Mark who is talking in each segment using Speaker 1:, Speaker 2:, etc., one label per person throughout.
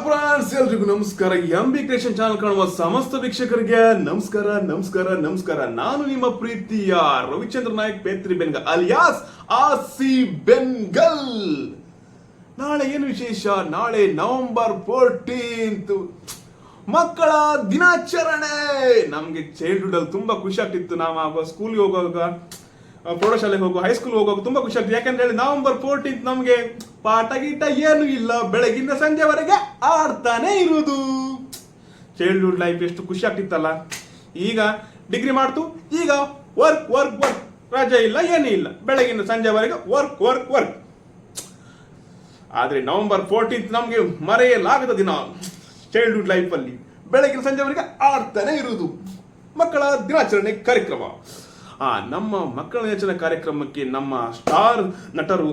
Speaker 1: Friends, ಎಲ್ರಿಗೂ ನಮಸ್ಕಾರ. MB creation channel ಕಾಣುವ ಸಮಸ್ತ ವೀಕ್ಷಕರಿಗೆ ನಮಸ್ಕಾರ ನಮಸ್ಕಾರ ನಮಸ್ಕಾರ. ನಾನು ನಿಮ್ಮ ಪ್ರೀತಿಯ ರವಿಚಂದ್ರ ನಾಯಕ್ ಪೇತ್ರಿ ಬೆನ್ಗಲ್ ಅಲಿಯಾಸ್ ಆಸಿ ಬೆನ್ಗಲ್. ನಾಳೆ ಏನು ವಿಶೇಷ? ನಾಳೆ ನವೆಂಬರ್ 14 ಮಕ್ಕಳ ದಿನಾಚರಣೆ. ನಮ್ಗೆ ಚೈಲ್ಡ್ಹುಡ್ ಅಲ್ಲಿ ತುಂಬಾ ಖುಷಿ ಆಗ್ತಿತ್ತು. ನಾವು ಸ್ಕೂಲ್ಗೆ ಹೋಗುವಾಗ, ಪ್ರೌಢಶಾಲೆಗೆ ಹೋಗುವ, ಹೈಸ್ಕೂಲ್ ಹೋಗುವಾಗ ತುಂಬಾ ಖುಷಿ ಆಗ್ತದೆ. ಯಾಕಂದ್ರೆ ಹೇಳಿ ನವೆಂಬರ್ 14 ನಮ್ಗೆ ಪಾಠ ಗೀಟ ಏನು ಇಲ್ಲ, ಬೆಳಗಿನ ಸಂಜೆವರೆಗೆ ಆಡ್ತಾನೆ ಇರುವುದು. ಚೈಲ್ಡ್ಹುಡ್ ಲೈಫ್ ಎಷ್ಟು ಖುಷಿ ಆಗ್ತಿತ್ತಲ್ಲ. ಈಗ ಡಿಗ್ರಿ ಮಾಡ್ತು, ಈಗ ವರ್ಕ್ ವರ್ಕ್ ವರ್ಕ್, ರಜೆ ಇಲ್ಲ ಏನೂ ಇಲ್ಲ, ಬೆಳಗಿನ ಸಂಜೆವರೆಗೆ ವರ್ಕ್ ವರ್ಕ್ ವರ್ಕ್. ಆದ್ರೆ ನವೆಂಬರ್ 14 ನಮ್ಗೆ ಮರೆಯಲಾಗದ ದಿನ. ಚೈಲ್ಡ್ಹುಡ್ ಲೈಫ್ ಅಲ್ಲಿ ಬೆಳಗಿನ ಸಂಜೆವರೆಗೆ ಆಡ್ತಾನೆ ಇರುವುದು. ಮಕ್ಕಳ ದಿನಾಚರಣೆ ಕಾರ್ಯಕ್ರಮ. ನಮ್ಮ ಮಕ್ಕಳ ದಿನಾಚರಣೆ ಕಾರ್ಯಕ್ರಮಕ್ಕೆ ನಮ್ಮ ಸ್ಟಾರ್ ನಟರು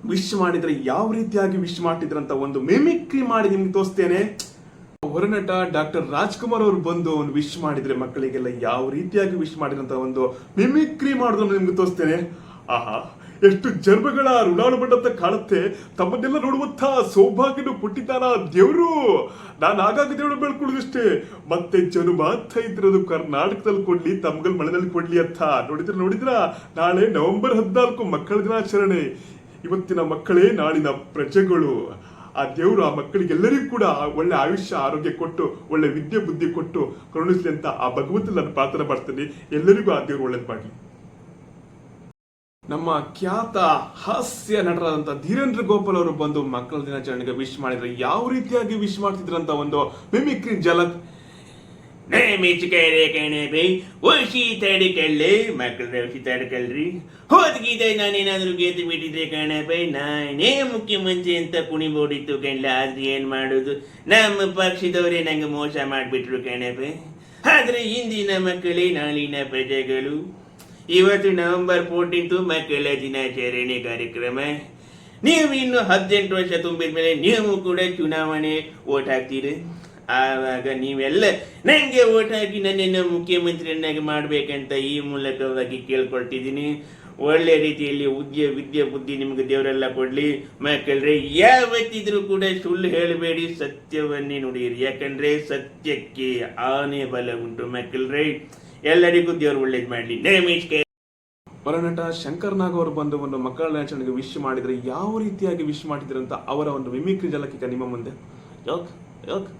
Speaker 1: ವಿಶ್ ಮಾಡಿದ್ರೆ ಯಾವ ರೀತಿಯಾಗಿ ವಿಶ್ ಮಾಡ್ತಿದ್ರಂತ ಒಂದು ಮಿಮಿಕ್ರಿ ಮಾಡಿ ನಿಮ್ಗೆ ತೋರಿಸ್ತೇನೆ. ಹೊರನಟ ಡಾಕ್ಟರ್ ರಾಜ್ಕುಮಾರ್ ಅವರು ಬಂದು ಒಂದು ವಿಶ್ ಮಾಡಿದ್ರೆ ಮಕ್ಕಳಿಗೆಲ್ಲ ಯಾವ ರೀತಿಯಾಗಿ ವಿಶ್ ಮಾಡಿದ್ರಂತ ಒಂದು ಮಿಮಿಕ್ರಿ ಮಾಡೋದನ್ನು ನಿಮ್ಗೆ ತೋರಿಸ್ತೇನೆ. ಎಷ್ಟು ಜನ್ಮಗಳ ಋಣಾನುಬಂಧಂತ ಕಾಣುತ್ತೆ. ತಮ್ಮನ್ನೆಲ್ಲ ನೋಡುವಂತ ಸೌಭಾಗ್ಯನು ಕೊಟ್ಟಿದ್ದಾನ ದೇವರು. ನಾನು ಆಗಾಗ ದೇವರು ಬೆಳ್ಕೊಳ್ಳೋದಿಷ್ಟೇ, ಮತ್ತೆ ಜನ್ಮ ಅಂತ ಇದ್ರದು ಕರ್ನಾಟಕದಲ್ಲಿ ಕೊಡ್ಲಿ, ತಮ್ಗಲ್ ಮಳೆದಲ್ಲಿ ಕೊಡ್ಲಿ ಅಂತ. ನೋಡಿದ್ರ ನಾಳೆ ನವೆಂಬರ್ 14 ಮಕ್ಕಳ ದಿನಾಚರಣೆ. ಇವತ್ತಿನ ಮಕ್ಕಳೇ ನಾಳಿನ ಪ್ರಜೆಗಳು. ಆ ದೇವರು ಆ ಮಕ್ಕಳಿಗೆಲ್ಲರಿಗೂ ಕೂಡ ಒಳ್ಳೆ ಆಯುಷ್ಯ ಆರೋಗ್ಯ ಕೊಟ್ಟು ಒಳ್ಳೆ ವಿದ್ಯೆ ಬುದ್ಧಿ ಕೊಟ್ಟು ಕರುಣಿಸ್ಲಿ ಅಂತ ಆ ಭಗವಂತ ನಾನು ಪ್ರಾರ್ಥನೆ ಮಾಡ್ತೇನೆ. ಎಲ್ಲರಿಗೂ ಆ ದೇವರು ಒಳ್ಳೇದು ಮಾಡಲಿ. ನಮ್ಮ ಖ್ಯಾತ ಹಾಸ್ಯ ನಟರಾದಂತ ಧೀರೇಂದ್ರ ಗೋಪಾಲ್ ಅವರು ಬಂದು ಮಕ್ಕಳ ದಿನಾಚರಣೆಗೆ ವಿಶ್ ಮಾಡಿದ್ರೆ ಯಾವ ರೀತಿಯಾಗಿ ವಿಶ್ ಮಾಡ್ತಿದ್ರಂತ ಒಂದು ಮಿಮಿಕ್ರಿ ಝಲಕ್.
Speaker 2: ಓಶಿ ತಡ್ಕಳ್ಳಿ ಮಕ್ಕಳ ಓಶಿ ತಡ್ಕಳ್ರಿ. ಹೋದ್ಗಿದೆ ನಾನೇನಾದ್ರೂ ಗೆದ್ದು ಬಿಟ್ಟಿದ್ರೆ ಕಣಪೈ, ನಾನೇ ಮುಖ್ಯಮಂತ್ರಿ ಅಂತ ಕುಣಿಬೋಡಿತ್ತು ಕಣ್ಲ. ಆದ್ರೆ ಏನ್ ಮಾಡುದು, ನಮ್ಮ ಪಕ್ಷದವರೇ ನಂಗೆ ಮೋಸ ಮಾಡ್ಬಿಟ್ರು ಕಣಪೈ. ಆದ್ರೆ ಇಂದಿನ ಮಕ್ಕಳೇ ನಾಳಿನ ಪ್ರಜೆಗಳು. ಇವತ್ತು ನವೆಂಬರ್ 14 ಮಕ್ಕಳ ದಿನಾಚರಣೆ ಕಾರ್ಯಕ್ರಮ. ನೀವು ಇನ್ನು 18 ವರ್ಷ ತುಂಬಿದ ಮೇಲೆ ನೀವು ಕೂಡ ಚುನಾವಣೆ ಓಟ್ ಹಾಕ್ತೀರಿ. ಆವಾಗ ನೀವೆಲ್ಲ ನಂಗೆ ಓಟ್ ಹಾಕಿ ನನ್ನನ್ನು ಮುಖ್ಯಮಂತ್ರಿಯನ್ನಾಗಿ ಮಾಡ್ಬೇಕಂತ ಈ ಮೂಲಕವಾಗಿ ಕೇಳ್ಕೊಳ್ತಿದ್ದೀನಿ. ಒಳ್ಳೆ ರೀತಿಯಲ್ಲಿ ವಿದ್ಯೆ ಬುದ್ಧಿ ನಿಮ್ಗೆ ದೇವರೆಲ್ಲ ಕೊಡ್ಲಿ. ಮಕ್ಕಳ್ರೆ, ಯಾವತ್ತಿದ್ರೂ ಕೂಡ ಸುಳ್ಳು ಹೇಳಬೇಡಿ, ಸತ್ಯವನ್ನೇ ನುಡಿಯಿರಿ. ಯಾಕಂದ್ರೆ ಸತ್ಯಕ್ಕೆ ಆನೆ ಬಲ ಉಂಟು ಮಕ್ಕಳ್ರೆ. ಎಲ್ಲರಿಗೂ ದೇವರು ಒಳ್ಳೇದು ಮಾಡಲಿ.
Speaker 1: ಹೊರನಟ ಶಂಕರ್ ನಾಗ್ ಅವರು ಬಂದು ಒಂದು ಮಕ್ಕಳ ದಿನಾಚರಣೆಗೆ ವಿಶ್ ಮಾಡಿದ್ರೆ ಯಾವ ರೀತಿಯಾಗಿ ವಿಶ್ ಮಾಡಿದ್ರಂತ ಅವರ ಒಂದು ಮಿಮಿಕ್ರಿ ಝಲಕ್ ನಿಮ್ಮ ಮುಂದೆ.
Speaker 3: ಯಾಕೆ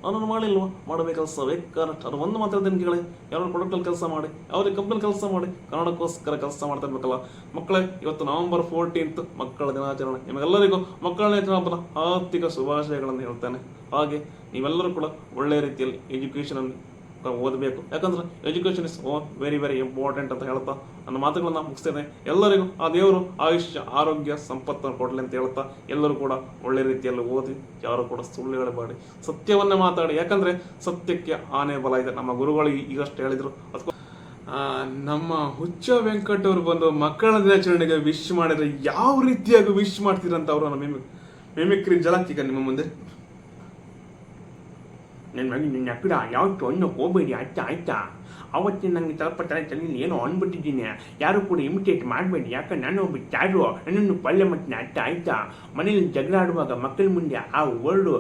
Speaker 3: ಅವನನ್ನು ಮಾಡಿಲ್ವ? ಮಾಡಬೇಕು ಕೆಲಸ ಬೇಕಾದ್ರೆ ಅವ್ರು ಒಂದು ಮಾತಾಡ್ತೇನೆ ಕೇಳಿ. ಯಾರು ಪ್ರೊಡಕ್ಟಲ್ಲಿ ಕೆಲಸ ಮಾಡಿ, ಅವ್ರಿಗೆ ಕಂಪ್ನಿ ಕೆಲಸ ಮಾಡಿ, ಕನ್ನಡಕ್ಕೋಸ್ಕರ ಕೆಲಸ ಮಾಡ್ತಾ ಇರ್ಬೇಕಲ್ಲ ಮಕ್ಕಳೇ. ಇವತ್ತು ನವೆಂಬರ್ 14 ಮಕ್ಕಳ ದಿನಾಚರಣೆ. ನಿಮಗೆಲ್ಲರಿಗೂ ಮಕ್ಕಳ ದಿನಾಚರಣೆ ಹಬ್ಬದ ಆರ್ಥಿಕ ಶುಭಾಶಯಗಳನ್ನು ಹೇಳ್ತೇನೆ. ಹಾಗೆ ನೀವೆಲ್ಲರೂ ಕೂಡ ಒಳ್ಳೆಯ ರೀತಿಯಲ್ಲಿ ಎಜುಕೇಷನ್ ಅನ್ನು ಓದಬೇಕು. ಯಾಕಂದ್ರೆ education is very very important ಅಂತ ಹೇಳ್ತಾ ನನ್ನ ಮಾತುಗಳನ್ನ ಮುಗಿಸ್ತೇನೆ. ಎಲ್ಲರಿಗೂ ಆ ದೇವರು ಆಯುಷ್ಯ ಆರೋಗ್ಯ ಸಂಪತ್ತನ್ನು ಕೊಡಲಿ ಅಂತ ಹೇಳ್ತಾ ಎಲ್ಲರೂ ಕೂಡ ಒಳ್ಳೆ ರೀತಿಯಲ್ಲಿ ಓದಿ, ಯಾರು ಕೂಡ ಸುಳ್ಳು ಹೇಳಬೇಡಿ, ಸತ್ಯವನ್ನೇ ಮಾತಾಡಿ. ಯಾಕಂದ್ರೆ ಸತ್ಯಕ್ಕೆ ಆನೆ ಬಲ ಇದೆ. ನಮ್ಮ ಗುರುಗಳು ಈಗಷ್ಟು ಹೇಳಿದ್ರು. ಅದಕ್ಕೂ ನಮ್ಮ ಹುಚ್ಚ ವೆಂಕಟ್ ಅವರು ಬಂದು ಮಕ್ಕಳ ದಿನಾಚರಣೆಗೆ ವಿಶ್ ಮಾಡಿದ್ರೆ ಯಾವ ರೀತಿಯಾಗಿ ವಿಶ್ ಮಾಡ್ತೀರಂತ ಅವರು ನಮ್ಮ ಮಿಮಿಕ್ರಿ ಝಲಕ್ ಈಗ ನಿಮ್ಮ ಮುಂದೆ.
Speaker 2: ನನ್ನ ಮಗ ನಿನ್ನ ಅಕ್ಕಡ ಯಾವತ್ತು ಅನ್ನ ಹೋಗ್ಬೇಡಿ ಆಯ್ತಾ. ಅವತ್ತು ನನಗೆ ಸ್ವಲ್ಪ ತಲೆಯಲ್ಲಿ ಏನೋ ಅಂದ್ಬಿಟ್ಟಿದ್ದೀನಿ. ಯಾರು ಕೂಡ ಇಮಿಟೇಟ್ ಮಾಡಬೇಡಿ. ಯಾಕಂದ್ರೆ ನಾನು ಒಬ್ಬ ಚಾರು, ನನ್ನನ್ನು ಪಲ್ಯ ಮಾಡ್ತೀನಿ ಆಯ್ತಾ. ಮನೇಲಿ ಜಗಳ ಆಡುವಾಗ ಮಕ್ಕಳ ಮುಂದೆ ಆ ವರ್ಡು,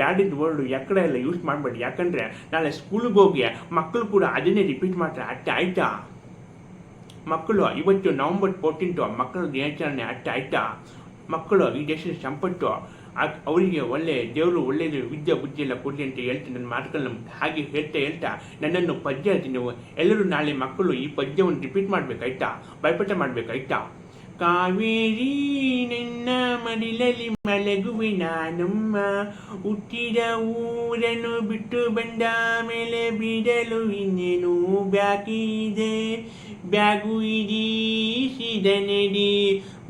Speaker 2: ಬ್ಯಾಡಿದ ವರ್ಡು ಎಕ್ಕಡ ಎಲ್ಲ ಯೂಸ್ ಮಾಡಬೇಡಿ. ಯಾಕಂದರೆ ನಾಳೆ ಸ್ಕೂಲ್ಗೆ ಹೋಗಿ ಮಕ್ಕಳು ಕೂಡ ಅದನ್ನೇ ರಿಪೀಟ್ ಮಾಡ್ತಾರೆ ಆಯ್ತಾ. ಮಕ್ಕಳು ಇವತ್ತು ನವೆಂಬರ್ 14 ಮಕ್ಕಳ ದಿನಾಚರಣೆ ಆಯ್ತಾ. ಮಕ್ಕಳು ಈ ದೇಶದ ಸಂಪತ್ತು. ಅವರಿಗೆ ಒಳ್ಳೆ ದೇವರು ಒಳ್ಳೆಯದು ವಿದ್ಯೆ ಬುದ್ಧಿ ಎಲ್ಲ ಕೊಡಲಿ ಅಂತ ಹೇಳ್ತೀನಿ. ನನ್ನ ಮಾತುಗಳನ್ನ ಹಾಗೆ ಹೇಳ್ತಾ ನನ್ನನ್ನು ಪದ್ಯ ಹೇಳ್ತೀನಿ. ನೀವು ಎಲ್ಲರೂ ನಾಳೆ ಮಕ್ಕಳು ಈ ಪದ್ಯವನ್ನು ರಿಪೀಟ್ ಮಾಡಬೇಕಾಯ್ತಾ, ಭಯಪಟ್ಟ ಮಾಡಬೇಕಾಯ್ತಾ. ಕಾವೇರಿ ನನ್ನ ಮಡಿಲಲ್ಲಿ ಮಲಗುವೆ ನಾನಮ್ಮ, ಹುಟ್ಟಿದ ಊರನ್ನು ಬಿಟ್ಟು ಬಂದ ಮೇಲೆ ಬಿಡಲು ಇನ್ನೇನು ಬಾಕಿ ಇದೆ. ಬ್ಯಾಗು ಇಡೀ ಸೀದ ನಡಿ,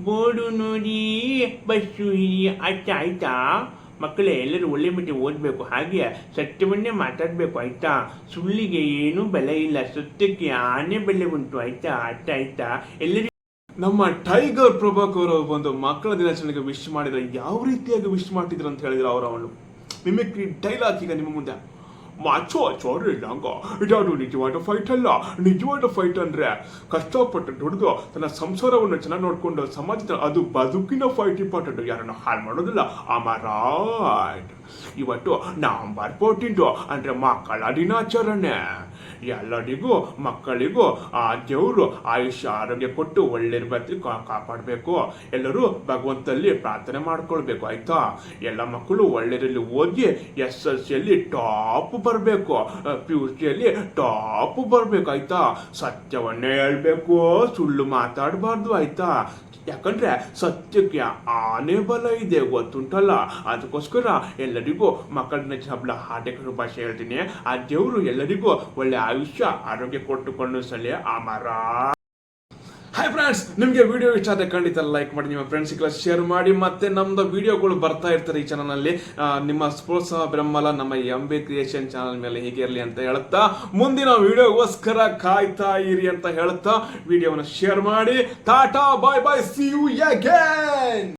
Speaker 2: ಬೋರ್ಡು ನೋಡಿ ಬಸ್ಸು ಹಿಡಿ ಆಯ್ತಾ. ಮಕ್ಕಳೇ, ಎಲ್ಲರೂ ಒಳ್ಳೆ ಮಟ್ಟಿಗೆ ಓದಬೇಕು. ಹಾಗೆ ಸತ್ಯವನ್ನೇ ಮಾತಾಡಬೇಕು ಆಯ್ತಾ. ಸುಳ್ಳಿಗೆ ಏನೂ ಬೆಲೆ ಇಲ್ಲ, ಸತ್ಯಕ್ಕೆ ಆನೆ ಬೆಲೆ ಉಂಟು ಆಯ್ತಾ. ಎಲ್ಲರಿಗೂ
Speaker 1: ನಮ್ಮ ಟೈಗರ್ ಪ್ರಭಾಕರ್ ಅವರು ಬಂದು ಮಕ್ಕಳ ದಿನಾಚರಣೆಗೆ ವಿಶ್ ಮಾಡಿದ್ರೆ ಯಾವ ರೀತಿಯಾಗಿ ವಿಶ್ ಮಾಡ್ತಿದ್ರು ಅಂತ ಹೇಳಿದ್ರೆ ಅವರ ಒಂದು ಮಿಮಿಕ್ರಿ ಡೈಲಾಗ್ ಈಗ ನಿಮ್ಮ ಮುಂದೆ. ಮಾಚೋ ಸಾರಿ ನಂಗ ಇದ್ಯಾವುದು ನಿಜವಾದ ಫೈಟ್ ಅಲ್ಲ. ನಿಜವಾದ ಫೈಟ್ ಅಂದ್ರೆ ಕಷ್ಟಪಟ್ಟು ದುಡಿದು ತನ್ನ ಸಂಸಾರವನ್ನು ಚೆನ್ನಾಗಿ ನೋಡ್ಕೊಂಡು ಸಮಾಜದ ಅದು ಬದುಕಿನ ಫೈಟ್ ಇಂಪಾರ್ಟೆಂಟ್, ಯಾರನ್ನು ಹಾಳು ಮಾಡೋದಿಲ್ಲ. ರೈಟ್. ಇವತ್ತು ನವಂಬರ್ 14 ಅಂದ್ರೆ ಮಕ್ಕಳ ದಿನಾಚರಣೆ. ಎಲ್ಲರಿಗೂ ಮಕ್ಕಳಿಗೂ ಆ ದೇವರು ಆಯುಷ್ಯ ಆರೋಗ್ಯ ಕೊಟ್ಟು ಒಳ್ಳೆಯ ಕಾಪಾಡಬೇಕು. ಎಲ್ಲರೂ ಭಗವಂತಲ್ಲಿ ಪ್ರಾರ್ಥನೆ ಮಾಡ್ಕೊಳ್ಬೇಕು ಆಯ್ತಾ. ಎಲ್ಲ ಮಕ್ಕಳು ಒಳ್ಳೆಯದಲ್ಲಿ ಓದಿ SSLC ಟಾಪ್ ಬರಬೇಕು, PUCಯಲ್ಲಿ ಟಾಪ್ ಬರಬೇಕು ಆಯ್ತಾ. ಸತ್ಯವನ್ನೇ ಹೇಳ್ಬೇಕು, ಸುಳ್ಳು ಮಾತಾಡಬಾರ್ದು ಆಯ್ತಾ. ಯಾಕಂದ್ರೆ ಸತ್ಯಕ್ಕೆ ಆನೆ ಬಲ ಇದೆ ಗೊತ್ತುಂಟಲ್ಲ. ಅದಕ್ಕೋಸ್ಕರ ಎಲ್ಲರಿಗೂ ಮಕ್ಕಳ ಹಬ್ಬ ಹಾರ್ದಿಕ ಭಾಷೆ ಹೇಳ್ತೀನಿ. ಆ ದೇವರು ಎಲ್ಲರಿಗೂ ಒಳ್ಳೆ ಆಯುಷ್ಯ ಆರೋಗ್ಯ ಕೊಟ್ಟುಕೊಂಡು ಸಲ ಅಮರ. ಹಾಯ್ ಫ್ರೆಂಡ್ಸ್, ನಿಮಗೆ ವಿಡಿಯೋ ಇಷ್ಟ ಆದರೆ ಖಂಡಿತ ಲೈಕ್ ಮಾಡಿ, ನಿಮ್ಮ ಫ್ರೆಂಡ್ಸ್ಗೆಲ್ಲ ಶೇರ್ ಮಾಡಿ. ಮತ್ತೆ ನಮ್ದು ವಿಡಿಯೋಗಳು ಬರ್ತಾ ಇರ್ತಾರೆ ಈ ಚಾನಲ್ನಲ್ಲಿ. ನಿಮ್ಮ ಪ್ರೋತ್ಸಾಹ ಬೆಂಬಲ ನಮ್ಮ MB ಕ್ರಿಯೇಷನ್ ಚಾನಲ್ ಮೇಲೆ ಹೀಗೆ ಇರಲಿ ಅಂತ ಹೇಳ್ತಾ, ಮುಂದಿನ ವಿಡಿಯೋಗೋಸ್ಕರ ಕಾಯ್ತಾ ಇರಿ ಅಂತ ಹೇಳ್ತಾ ವಿಡಿಯೋವನ್ನು ಶೇರ್ ಮಾಡಿ. ಟಾಟಾ ಬಾಯ್ ಬಾಯ್, ಸಿ ಯು ಅಗೇನ್.